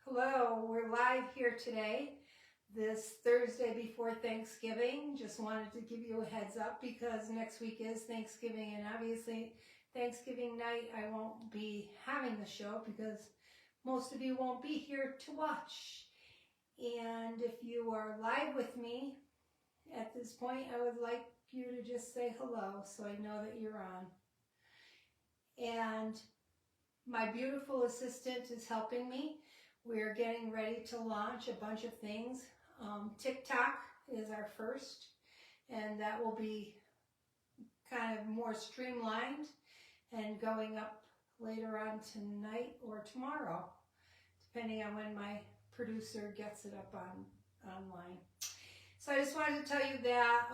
Hello, we're live here today, this Thursday before Thanksgiving. Just wanted to give you a heads up because next week is Thanksgiving, and obviously Thanksgiving night I won't be having the show because most of you won't be here to watch. And if you are live with me at this point, I would like you to just say hello so I know that you're on. And my beautiful assistant is helping me. We're getting ready to launch a bunch of things. TikTok is our first, and that will be kind of more streamlined and going up later on tonight or tomorrow, depending on when my producer gets it up online. So I just wanted to tell you that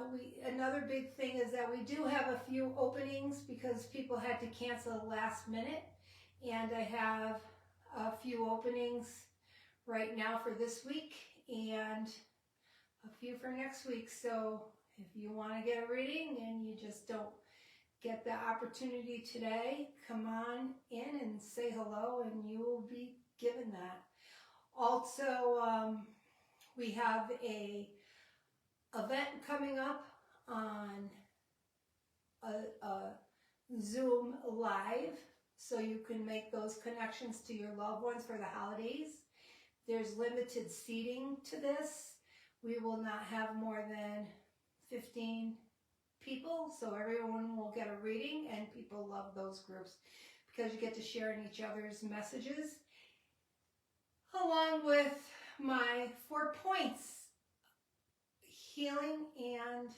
another big thing is that we do have a few openings because people had to cancel last minute, and I have a few openings right now for this week and a few for next week. So if you want to get a reading and you just don't get the opportunity today, come on in and say hello and you will be given that. Also, we have a event coming up on a Zoom live, so you can make those connections to your loved ones for the holidays. There's limited seating to this. We will not have more than 15 people, so everyone will get a reading, and people love those groups because you get to share in each other's messages, along with my 4 points, healing and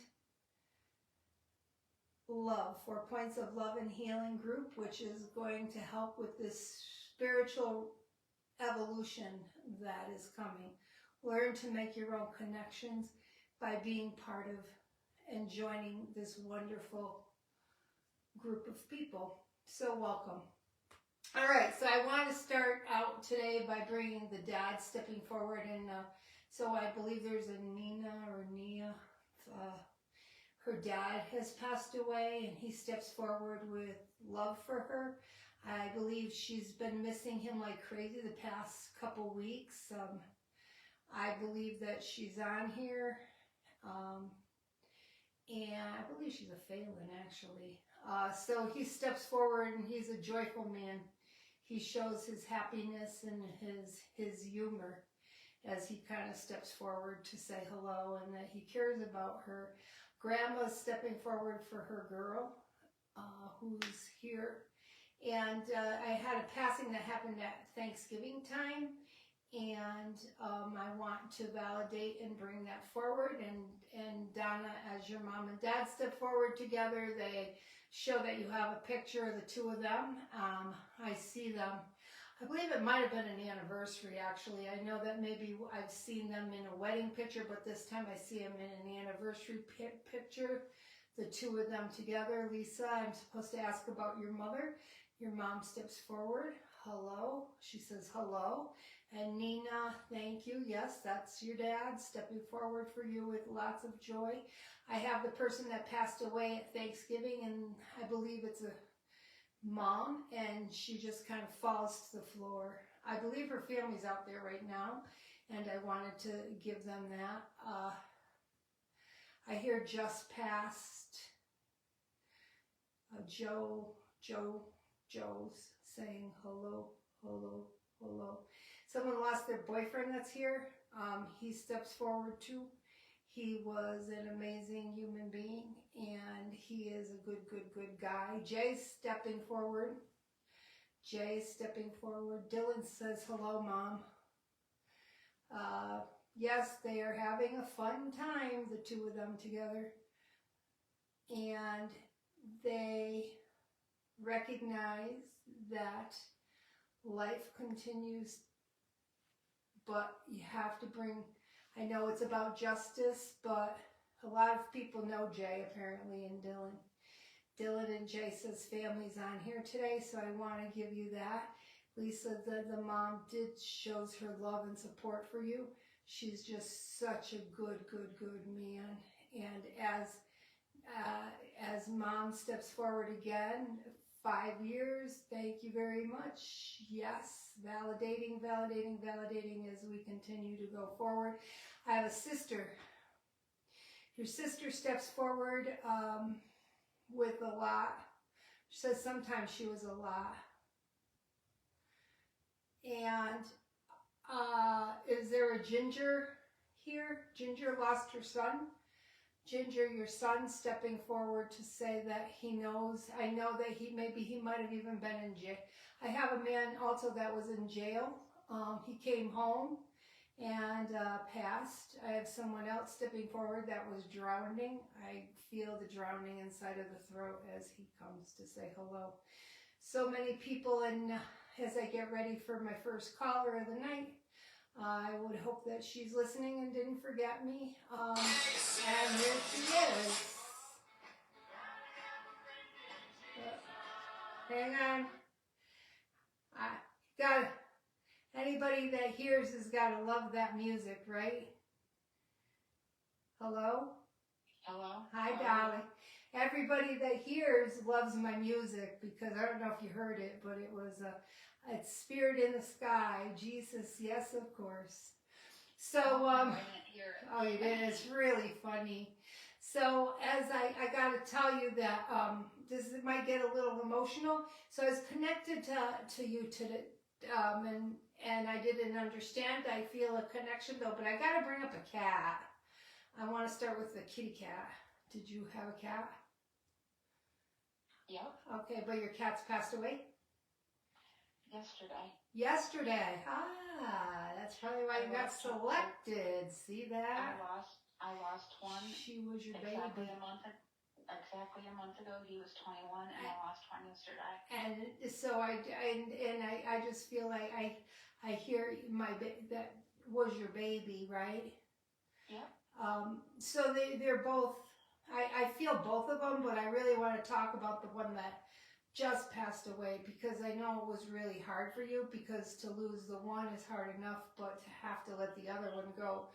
love, 4 points of love and healing group, which is going to help with this spiritual evolution that is coming. Learn to make your own connections by being part of and joining this wonderful group of people. So welcome. All right, so I want to start out today by bringing the dad stepping forward, and so I believe there's a Nina or Nia. Her dad has passed away, and he steps forward with love for her. I believe she's been missing him like crazy the past couple weeks. I believe that she's on here, and I believe she's a Phelan actually. So he steps forward, and he's a joyful man. He shows his happiness and his humor as he kind of steps forward to say hello and that he cares about her. Grandma's stepping forward for her girl who's here. And I had a passing that happened at Thanksgiving time, and I want to validate and bring that forward. And Donna, as your mom and dad step forward together, they show that you have a picture of the two of them. I see them. I believe it might have been an anniversary, actually. I know that maybe I've seen them in a wedding picture, but this time I see them in an anniversary picture, the two of them together. Lisa, I'm supposed to ask about your mother. Your mom steps forward. Hello. She says hello. And Nina, thank you. Yes, that's your dad stepping forward for you with lots of joy. I have the person that passed away at Thanksgiving, and I believe it's a mom, and she just kind of falls to the floor. I believe her family's out there right now, and I wanted to give them that. I hear just passed. Joe's saying hello, hello, hello. Someone lost their boyfriend that's here. He steps forward too. He was an amazing human being, and he is a good guy. Jay's stepping forward. Stepping forward. Dylan says, hello, Mom. Yes, they are having a fun time, the two of them together. And they recognize that life continues, but you have to bring... I know it's about justice, but a lot of people know Jay, apparently, and Dylan. Dylan and Jay says family's on here today, so I want to give you that. Lisa, the mom shows her love and support for you. She's just such a good man. And as mom steps forward again 5 years. Thank you very much. Yes, validating, validating, validating as we continue to go forward. I have a sister. Your sister steps forward with a lot. She says sometimes she was a lot. And is there a Ginger here? Ginger lost her son. Ginger, your son, stepping forward to say that he knows. I know that he might have even been in jail. I have a man also that was in jail. He came home and passed. I have someone else stepping forward that was drowning. I feel the drowning inside of the throat as he comes to say hello. So many people, and as I get ready for my first caller of the night, I would hope that she's listening and didn't forget me. And here she is. Hang on. Anybody that hears has got to love that music, right? Hello? Hello? Hi, darling. Everybody that hears loves my music because I don't know if you heard it, but it was it's Spirit in the Sky, Jesus, yes, of course. So, I didn't hear it. oh, you did? It's really funny. So, as I got to tell you that this might get a little emotional. So, I was connected to you today, and I didn't understand. I feel a connection though, but I got to bring up a cat. I want to start with the kitty cat. Did you have a cat? Yep. Okay, but your cat's passed away? Yesterday. Yesterday. Ah, that's probably why you got selected. See that? I lost one. She was your baby. Exactly a month ago. He was 21, and I lost one yesterday. And so I just feel like I hear that was your baby, right? Yep. So they're both. I feel both of them, but I really want to talk about the one that just passed away because I know it was really hard for you because to lose the one is hard enough, but to have to let the other one go,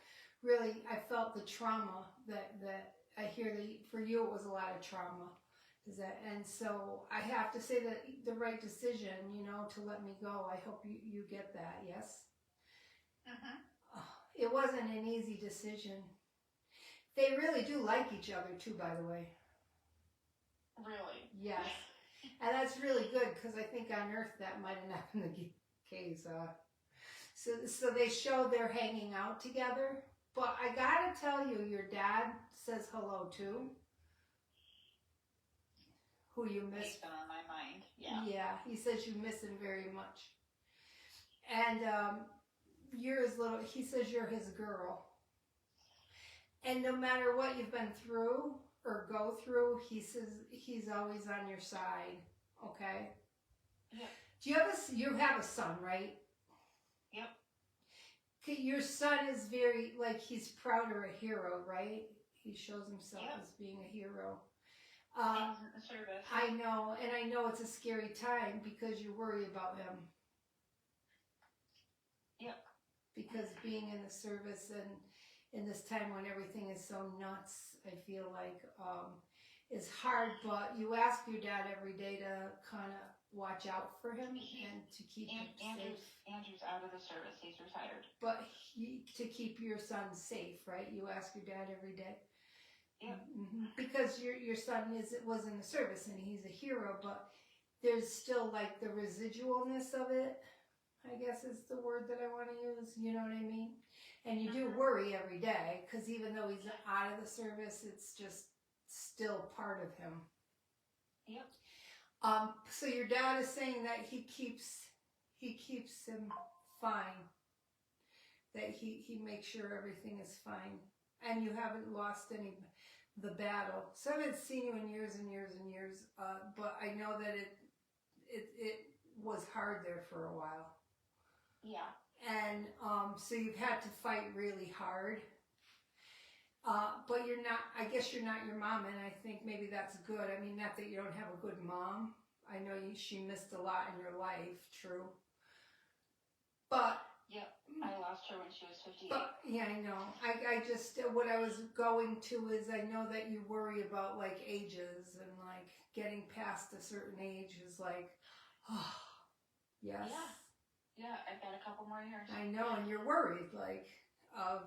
really, I felt the trauma that I hear that for you it was a lot of trauma. And so I have to say that the right decision, to let me go. I hope you get that, yes? Uh-huh. It wasn't an easy decision. They really do like each other too, by the way. Really? Yes. And that's really good because I think on Earth that might have not been the case. So they show they're hanging out together. But I gotta tell you, your dad says hello too. Who you miss. He's been on my mind. Yeah. Yeah, he says you miss him very much. And he says you're his girl. And no matter what you've been through or go through, he says he's always on your side. Okay? Yep. You have a son, right? Yep. Your son is very, he's proud or a hero, right? He shows himself as being a hero. He's in the service. I know, and I know it's a scary time because you worry about him. Yep. Because being in the service and in this time when everything is so nuts, I feel like is hard, but you ask your dad every day to kind of watch out for him and to keep him safe. Andrew's out of the service. He's retired. But to keep your son safe, right? You ask your dad every day. Yeah. Mm-hmm. Because your son was in the service and he's a hero, but there's still the residualness of it, I guess is the word that I want to use. You know what I mean? And you do worry every day because even though he's out of the service, it's just still part of him. Yep. So your dad is saying that he keeps him fine. That he makes sure everything is fine. And you haven't lost the battle. So I haven't seen you in years and years and years, but I know that it was hard there for a while. Yeah. And so you've had to fight really hard. But I guess you're not your mom, and I think maybe that's good. I mean, not that you don't have a good mom. I know she missed a lot in your life, true. But... Yep, I lost her when she was 58. But, yeah, I know. I just, what I was going to is I know that you worry about, ages and, getting past a certain age is like, oh, yes. Yeah, I've got a couple more years. I know, and you're worried, like, of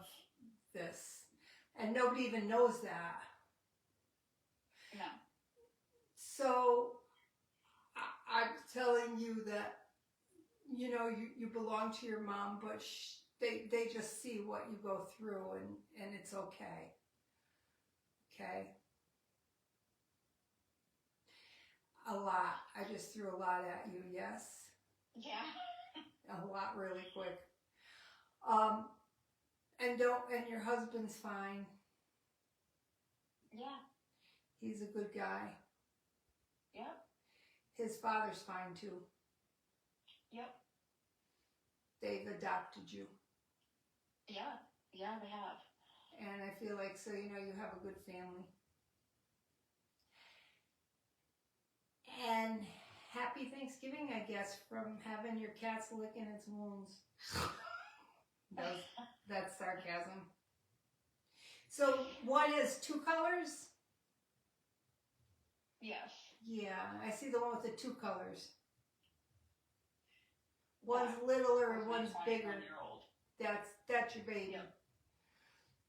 this. And nobody even knows that. No. So, I'm telling you that, you know, you belong to your mom, but they just see what you go through, and it's okay. Okay? A lot. I just threw a lot at you, yes? Yeah. A lot really quick. And your husband's fine. Yeah. He's a good guy. Yep. His father's fine too. Yep. They've adopted you. Yeah. Yeah, they have. And I feel like, so, you know, you have a good family. And happy Thanksgiving, I guess, from having your cat's licking its wounds. That's sarcasm. So, what is 2 colors? Yes. Yeah, I see the one with the 2 colors. One's littler and one's bigger. 21-year-old. That's your baby. Yep.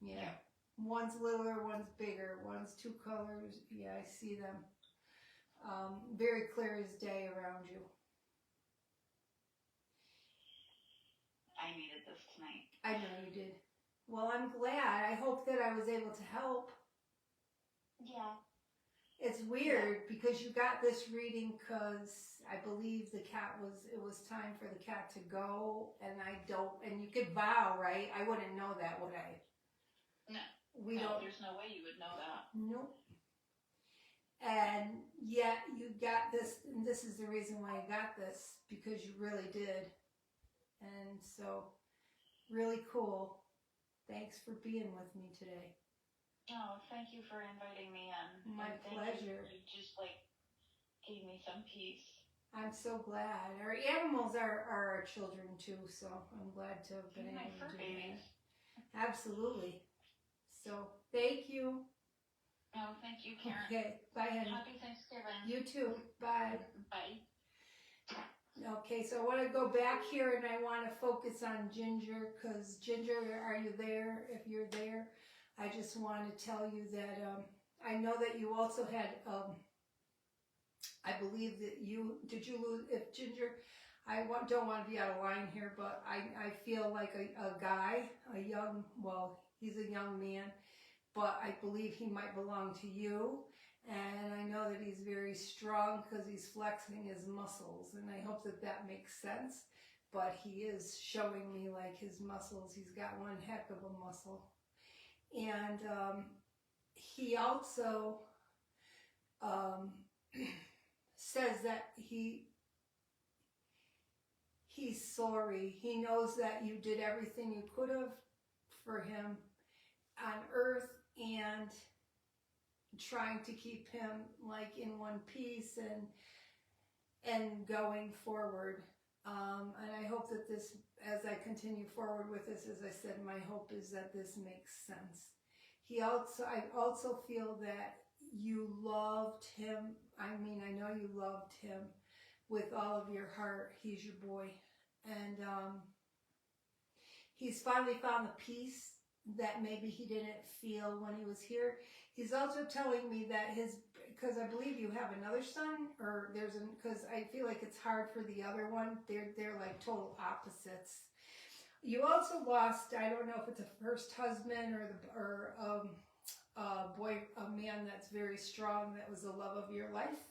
Yeah. Yep. One's littler, one's bigger. One's 2 colors. Yeah, I see them. Very clear as day around you. I needed this tonight. I know you did. Well, I'm glad. I hope that I was able to help. Yeah. It's weird because you got this reading because I believe it was time for the cat to go, and and you could vow, right? I wouldn't know that, would I? No. There's no way you would know that. Nope. And yet you got this, and this is the reason why you got this, because you really did. And so, really cool. Thanks for being with me today. Oh, thank you for inviting me in. My pleasure. You just gave me some peace. I'm so glad. Our animals are our children too, so I'm glad to have been able to do that. Absolutely. So, thank you. Oh, thank you, Karen. Okay, bye, honey. Happy Thanksgiving. You too. Bye. Bye. Okay, so I want to go back here and I want to focus on Ginger, because Ginger, are you there? If you're there, I just want to tell you that I know that you also had, I believe that did you lose, if Ginger, don't want to be out of line here, but I feel like a guy, he's a young man, but I believe he might belong to you. And I know that he's very strong because he's flexing his muscles, and I hope that makes sense. But he is showing me like his muscles. He's got one heck of a muscle. And he also says that he's sorry. He knows that you did everything you could have for him on earth, and trying to keep him like in one piece and going forward. And I hope that this, as I continue forward with this, as I said, my hope is that this makes sense. I also feel that you loved him. I mean, I know you loved him with all of your heart. He's your boy. And he's finally found the peace that maybe he didn't feel when he was here. He's also telling me that because I believe you have another son, or because I feel like it's hard for the other one. They're like total opposites. You also lost, I don't know if it's a first husband or a man that's very strong, that was the love of your life.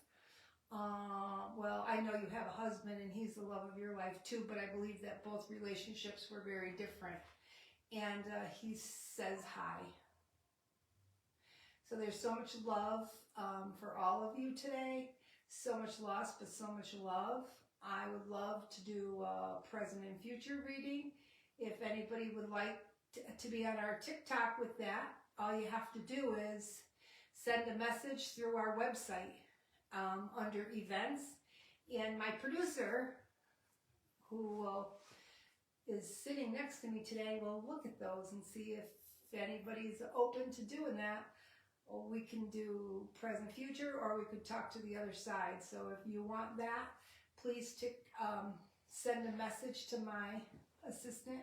Well, I know you have a husband and he's the love of your life too, but I believe that both relationships were very different. And he says hi. So there's so much love for all of you today. So much loss, but so much love. I would love to do a present and future reading. If anybody would like to be on our TikTok with that, all you have to do is send a message through our website under events. And my producer, who is sitting next to me today, will look at those and see if anybody's open to doing that. we can do present, future, or we could talk to the other side. So if you want that, please send a message to my assistant,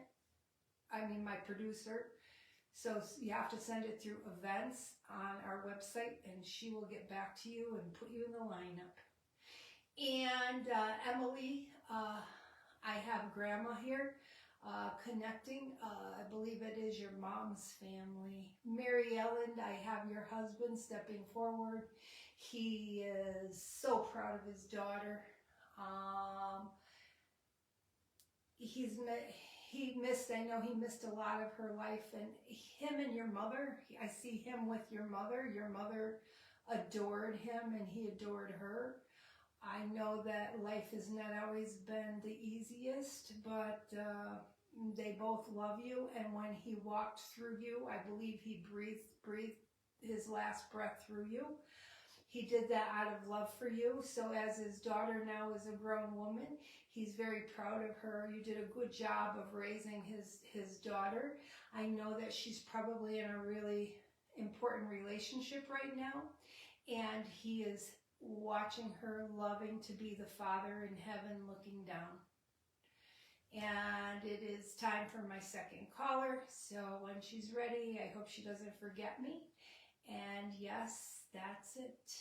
my producer. So you have to send it through events on our website, and she will get back to you and put you in the lineup. And Emily, I have Grandma here connecting. I believe it is your mom's family. Mary Ellen, I have your husband stepping forward. He is so proud of his daughter. I know he missed a lot of her life, and him and your mother, I see him with your mother. Your mother adored him and he adored her. I know that life has not always been the easiest, but they both love you, and when he walked through you, I believe he breathed his last breath through you. He did that out of love for you. So as his daughter now is a grown woman, he's very proud of her. You did a good job of raising his daughter. I know that she's probably in a really important relationship right now, and he is watching her, loving to be the Father in heaven looking down. And it is time for my second caller. So when she's ready, I hope she doesn't forget me. And yes, that's it.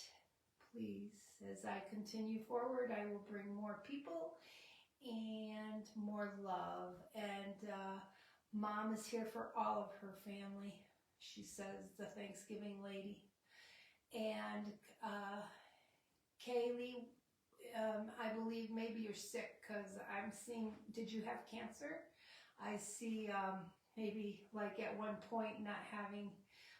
Please, as I continue forward, I will bring more people and more love. And Mom is here for all of her family. She says, the Thanksgiving lady. And Kaylee, I believe maybe you're sick, because I'm seeing, did you have cancer? I see maybe like at one point not having,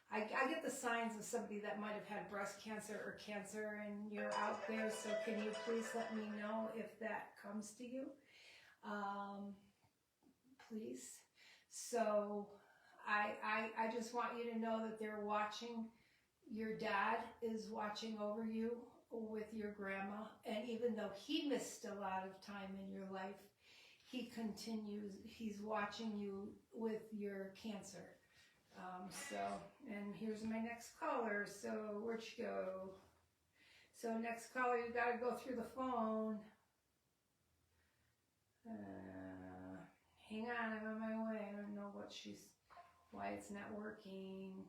I get the signs of somebody that might have had breast cancer or cancer, and you're out there, so can you please let me know if that comes to you? Please. So I just want you to know that they're watching. Your dad is watching over you with your grandma, and even though he missed a lot of time in your life, he continues, he's watching you with your cancer. And here's my next caller. So where'd she go? So next caller, you gotta go through the phone. Hang on, I'm on my way. I don't know why it's not working.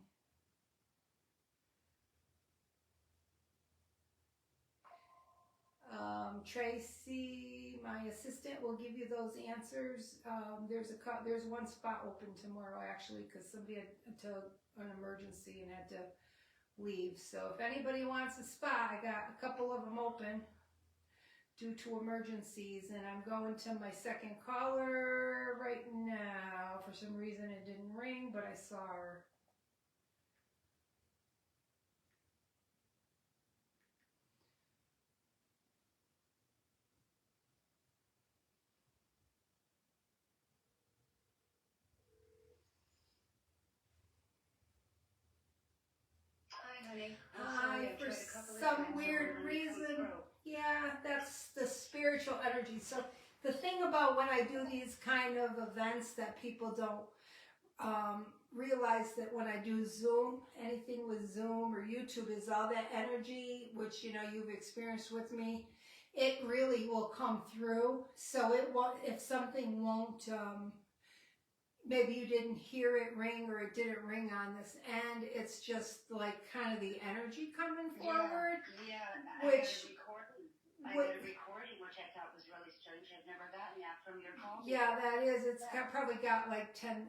Tracy, my assistant, will give you those answers. There's one spot open tomorrow, actually, because somebody had an emergency and had to leave. So if anybody wants a spot, I got a couple of them open due to emergencies, and I'm going to my second caller right now. For some reason it didn't ring, but I saw her. Hi, for some weird reason, yeah, that's the spiritual energy. So the thing about when I do these kind of events that people don't realize, that when I do Zoom, anything with Zoom or YouTube, is all that energy, which you've experienced with me, it really will come through. So it won't, if something won't, maybe you didn't hear it ring, or it didn't ring on this end, it's just like kind of the energy coming forward. Yeah, I got a recording, which I thought was really strange. I've never gotten that from your call. Yeah, that is. It's probably got like 10,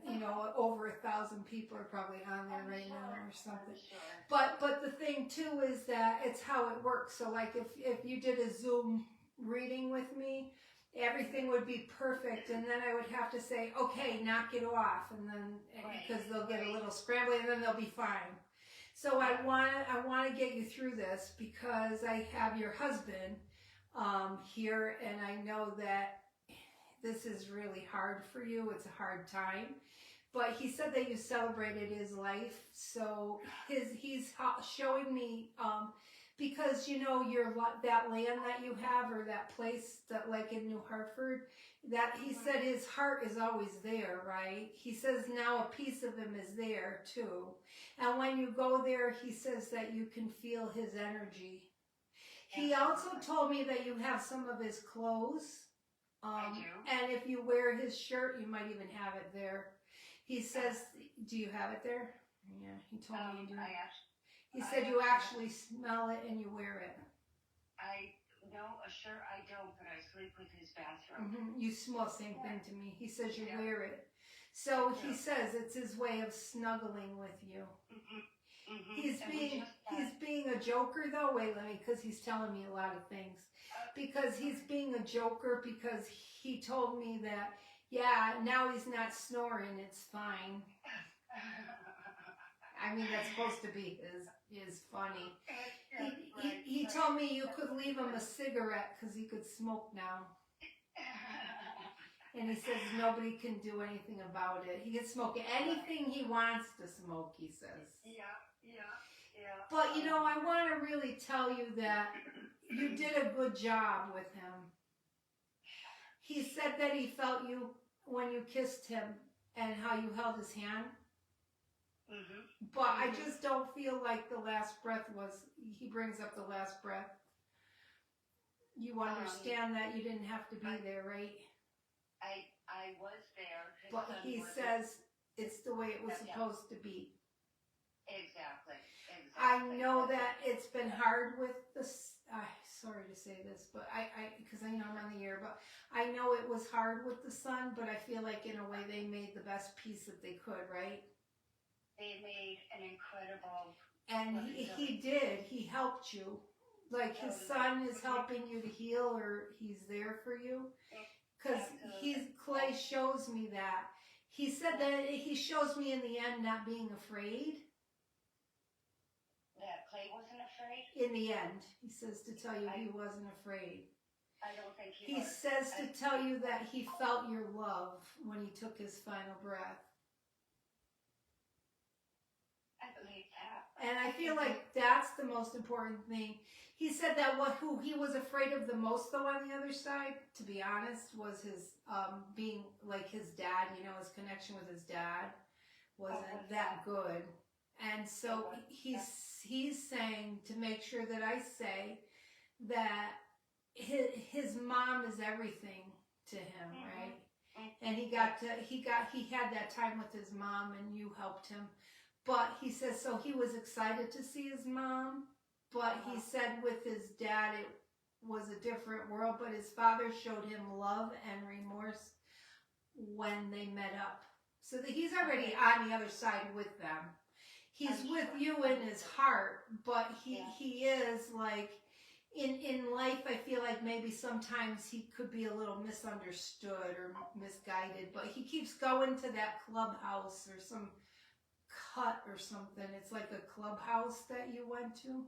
over 1,000 people are probably on there right now or something. Sure. But the thing too is that it's how it works. So like if you did a Zoom reading with me, everything would be perfect, and then I would have to say, okay, knock it off, and then because they'll get a little scrambly, and then they'll be fine. So I want to get you through this, because I have your husband here, and I know that this is really hard for you. It's a hard time, but he said that you celebrated his life. So he's showing me because that land that you have, or that place that like in New Hartford, that he said his heart is always there, right? He says now a piece of him is there too. And when you go there, he says that you can feel his energy. He also told me that you have some of his clothes. I do. And if you wear his shirt, you might even have it there. He says, do you have it there? Yeah, he told me you do. He said you actually smell it and you wear it. No, a shirt I don't, but I sleep with his bathroom. You smell same thing to me. He says you wear it. So he says it's his way of snuggling with you. He's being a joker though. Wait, because he's telling me a lot of things. Because he's being a joker because he told me that, yeah, now he's not snoring, it's fine. I mean, that's supposed to be his funny. He told me you could leave him a cigarette because he could smoke now. And he says nobody can do anything about it. He can smoke anything he wants to smoke, he says. Yeah. But, I want to really tell you that you did a good job with him. He said that he felt you when you kissed him and how you held his hand. But I just don't feel like the last breath he brings up the last breath. You understand that you didn't have to be there, right? I was there. But he says it's the way it was supposed to be. Exactly. I know that it's been hard with this. Sorry to say this, but because I know I'm on the air, but I know it was hard with the son, but I feel like in a way they made the best piece that they could, right? They made an incredible... And he did. He helped you. Like his son is helping you to heal, or he's there for you. Because Clay shows me that. He said that he shows me in the end not being afraid. That Clay wasn't afraid? In the end. He says to tell you he wasn't afraid. I don't think he was. He says to tell you that he felt your love when he took his final breath. I believe that. And I feel like that's the most important thing. He said that who he was afraid of the most, though, on the other side, to be honest, was his being like his dad. His connection with his dad wasn't that good. And so he's saying to make sure that I say that his mom is everything to him, right? And he had that time with his mom, and you helped him. But he says, so he was excited to see his mom, but he said with his dad it was a different world, but his father showed him love and remorse when they met up. So that he's already on the other side with them. He's with you in his heart, but he is like, in life, I feel like maybe sometimes he could be a little misunderstood or misguided, but he keeps going to that clubhouse or some cut or something. It's like a clubhouse that you went to.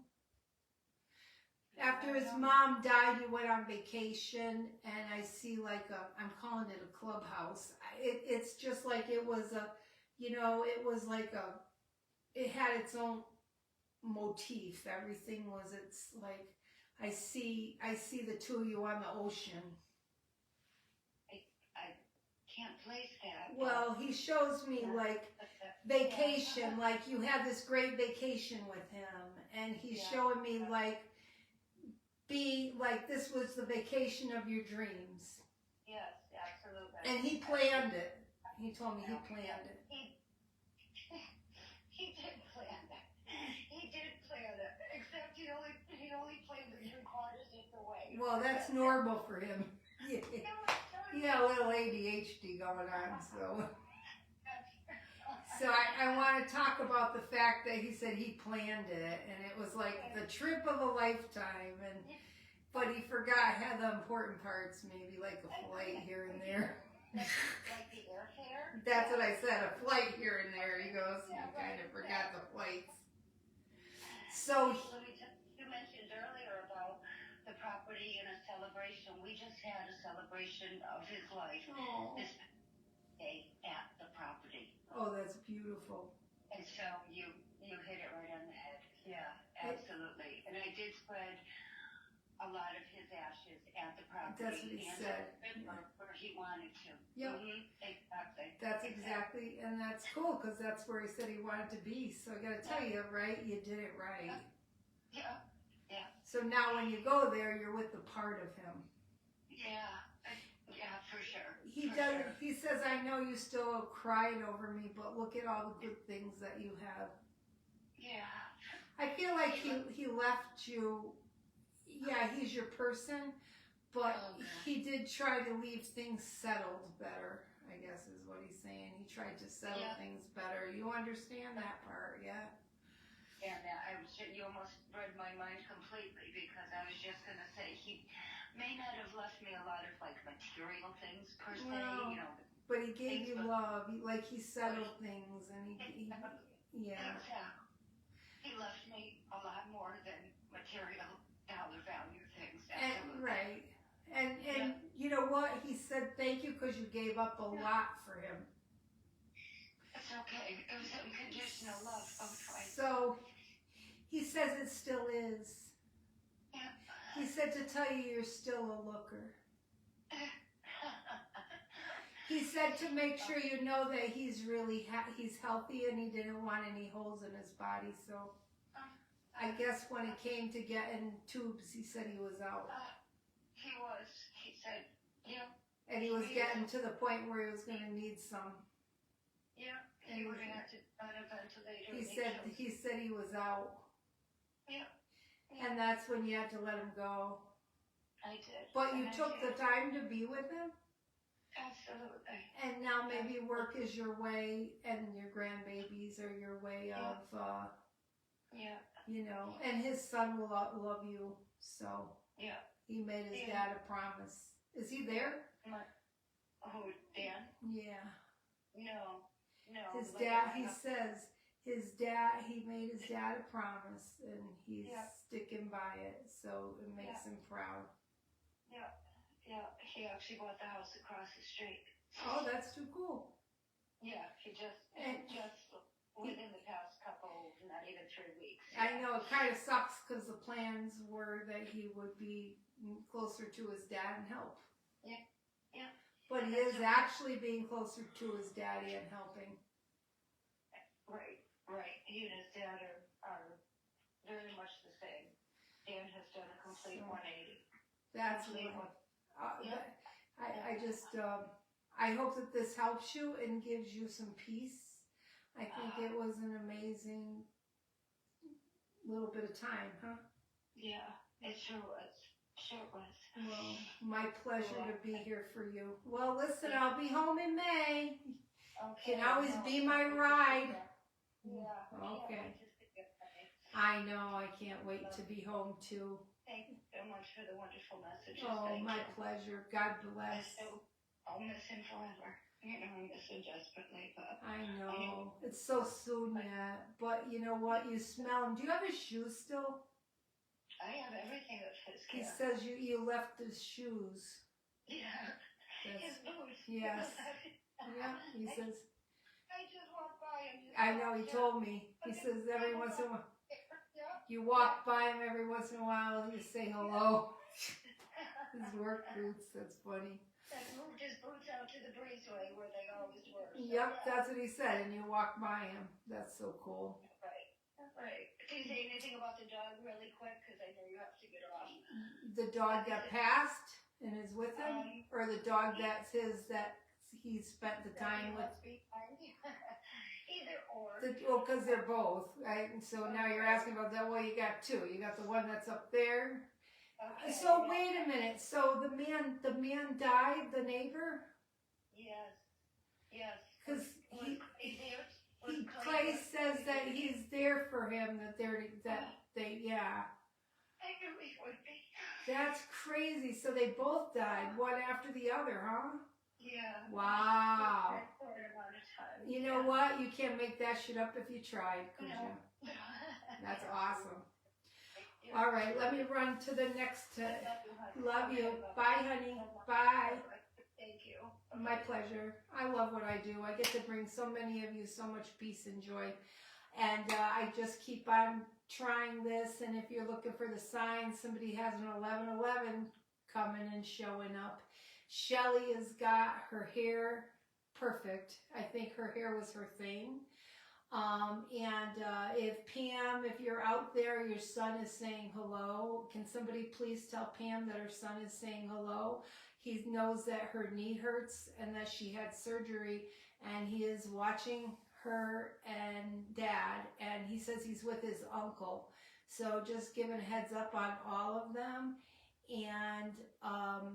After his mom died, you went on vacation, and I see like I'm calling it a clubhouse. It's just like it was it was like it had its own motif. Everything was, it's like, I see the two of you on the ocean. I can't place that. Well, he shows me like vacation, like you had this great vacation with him, and he's showing me like this was the vacation of your dreams. Yes, absolutely. And he planned it. He told me he planned it. He did plan that. He did plan it, except he only planned it 3/4 of the way. Well, that's normal for him. He got a little ADHD going on, so. So I want to talk about the fact that he said he planned it, and it was like the trip of a lifetime, but he forgot had the important parts, maybe like a flight here and there. Like the airfare? That's what I said, a flight here and there. He goes, he kind of forgot the flights. So you mentioned earlier about the property and a celebration. We just had a celebration of his life this day at the property. Oh, that's beautiful. And so you hit it right on the head. Yeah, absolutely. And I did spread a lot of his ashes at the property. That's what he and said. Where he wanted to. Yep. Exactly. That's exactly, and that's cool because that's where he said he wanted to be. So I got to tell you, right? You did it right. Yeah. Yeah. So now when you go there, you're with the part of him. Yeah. Yeah, for sure. He does. He says, "I know you still cried over me, but look at all the good things that you have." Yeah. I feel like he left you. Yeah, he's your person, but he did try to leave things settled better, I guess is what he's saying. He tried to settle things better. You understand that part, yeah? Yeah, you almost read my mind completely, because I was just going to say he may not have left me a lot of like material things per se, Well, you know. But he gave you love. He settled things, and he yeah. He left me a lot more than material dollar value things. And, right. And you know what? He said thank you because you gave up a lot for him. It's okay. It was unconditional love both ways. So he says it still is. Yeah. He said to tell you you're still a looker. He said to make sure you know that he's really he's healthy and he didn't want any holes in his body. So I guess when he came to get in tubes, he said he was out. He was. He said, yeah. And he was getting to the point where he was going to need some. Yeah. He would have had to on a ventilator. He said he was out. Yeah. And that's when you had to let him go. I did. But you took the time to be with him? Absolutely. And now maybe work is your way, and your grandbabies are your way of, you know, and his son will love you, so he made his dad a promise. Is he there? Oh, Dan? Yeah. No. His dad, he says, he made his dad a promise, and he's sticking by it, so it makes him proud. Yeah, he actually bought the house across the street. Oh, that's too cool. Yeah, he just within the past couple, not even 3 weeks. I know, it kind of sucks because the plans were that he would be closer to his dad and help. Yeah. But he is actually being closer to his daddy and helping. Right. He and his dad are very much the same. Dan has done a complete 180. That's what I just, I hope that this helps you and gives you some peace. I think it was an amazing little bit of time, huh? Yeah, it sure was. Well, my pleasure to be here for you. Well, listen, I'll be home in May. Okay. You can always be my ride. Yeah. Okay. I know, I can't wait to be home too. Thank you so much for the wonderful messages. Oh, my pleasure. God bless. I'll miss him forever. You know, I miss him desperately, but I know. It's so soon yet. But you know what? You smell him. Do you have his shoes still? I have everything of his. He says you left his shoes. Yeah. His boots. Yes. Yeah, he says. I just walked by him. I know, he told me. He says every once in a while. You walk by him every once in a while, you say hello. His work boots, that's funny. And moved his boots out to the breezeway where they always were. So yep, that's what he said, and you walk by him. That's so cool. Right. Can you say anything about the dog really quick? Because I know you have to get off. The dog that passed and is with him? Or the dog that's his that he spent the time with? Either or. Well, because they're both, right? And so now you're asking about that. Well, you got two. You got the one that's up there. Okay. So wait a minute. So the man died, the neighbor? Yes. Because Clay says that he's there for him, that they, I knew he would be. That's crazy. So they both died, one after the other, huh? Yeah. Wow. You know Yeah. what? You can't make that shit up if you tried, could you? That's awesome. All right, let me run to the next. Love you. Bye, honey. Bye. Thank you. My pleasure. I love what I do. I get to bring so many of you so much peace and joy. And I just keep on trying this, and if you're looking for the sign, somebody has an 1111 coming and showing up. Shelly has got her hair perfect. I think her hair was her thing. If Pam, if you're out there, your son is saying hello. Can somebody please tell Pam that her son is saying hello? He knows that her knee hurts and that she had surgery, and he is watching her and Dad, and he says he's with his uncle. So just giving a heads up on all of them. And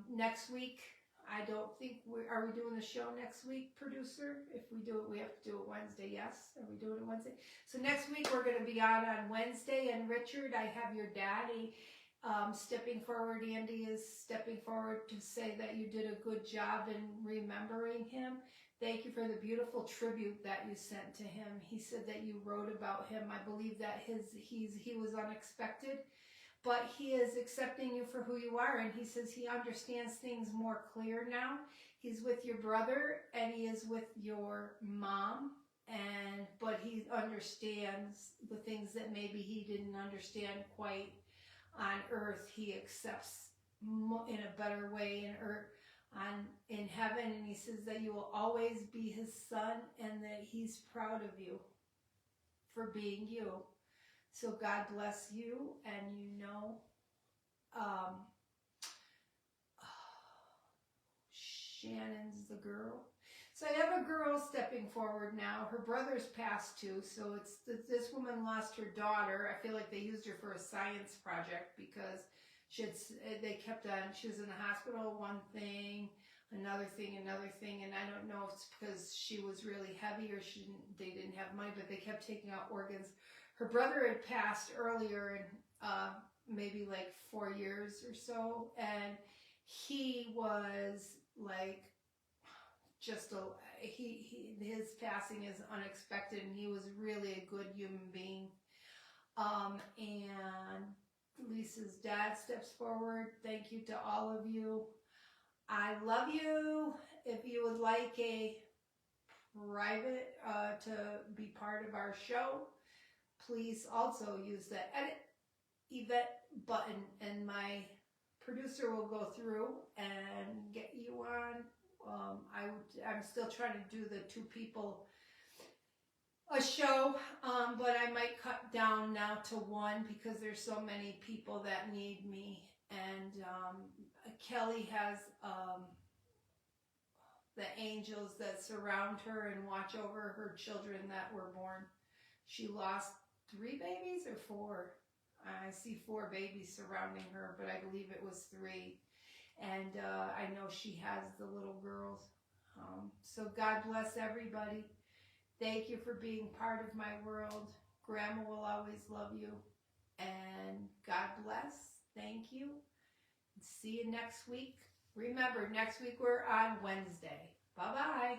next week, I don't think are we doing the show next week, producer? If we do it, we have to do it Wednesday. Yes, are we doing it Wednesday? So next week we're going to be on Wednesday. And Richard, I have your daddy stepping forward. Andy is stepping forward to say that you did a good job in remembering him. Thank you for the beautiful tribute that you sent to him. He said that you wrote about him. I believe that he was unexpected, but he is accepting you for who you are, and he says he understands things more clear now. He's with your brother, and he is with your mom, but he understands the things that maybe he didn't understand quite on earth. He accepts in a better way in heaven, and he says that you will always be his son, and that he's proud of you for being you. So God bless you, and Shannon's the girl. So I have a girl stepping forward now. Her brother's passed too, so this woman lost her daughter. I feel like they used her for a science project because they kept on. She was in the hospital. One thing, another thing, and I don't know if it's because she was really heavy or they didn't have money, but they kept taking out organs. Her brother had passed earlier in maybe like 4 years or so, and he was like his passing is unexpected, and he was really a good human being. And Lisa's dad steps forward. Thank you to all of you. I love you. If you would like a private to be part of our show, please also use the edit event button, and my producer will go through and get you on. I'm still trying to do the 2 people a show, but I might cut down now to 1 because there's so many people that need me. And Kelly has the angels that surround her and watch over her children that were born. She lost 3 babies or 4. I see 4 babies surrounding her, but I believe it was 3. And I know she has the little girls. So God bless everybody. Thank you for being part of my world. Grandma will always love you. And God bless. Thank you. See you next week. Remember, next week we're on Wednesday. Bye-bye.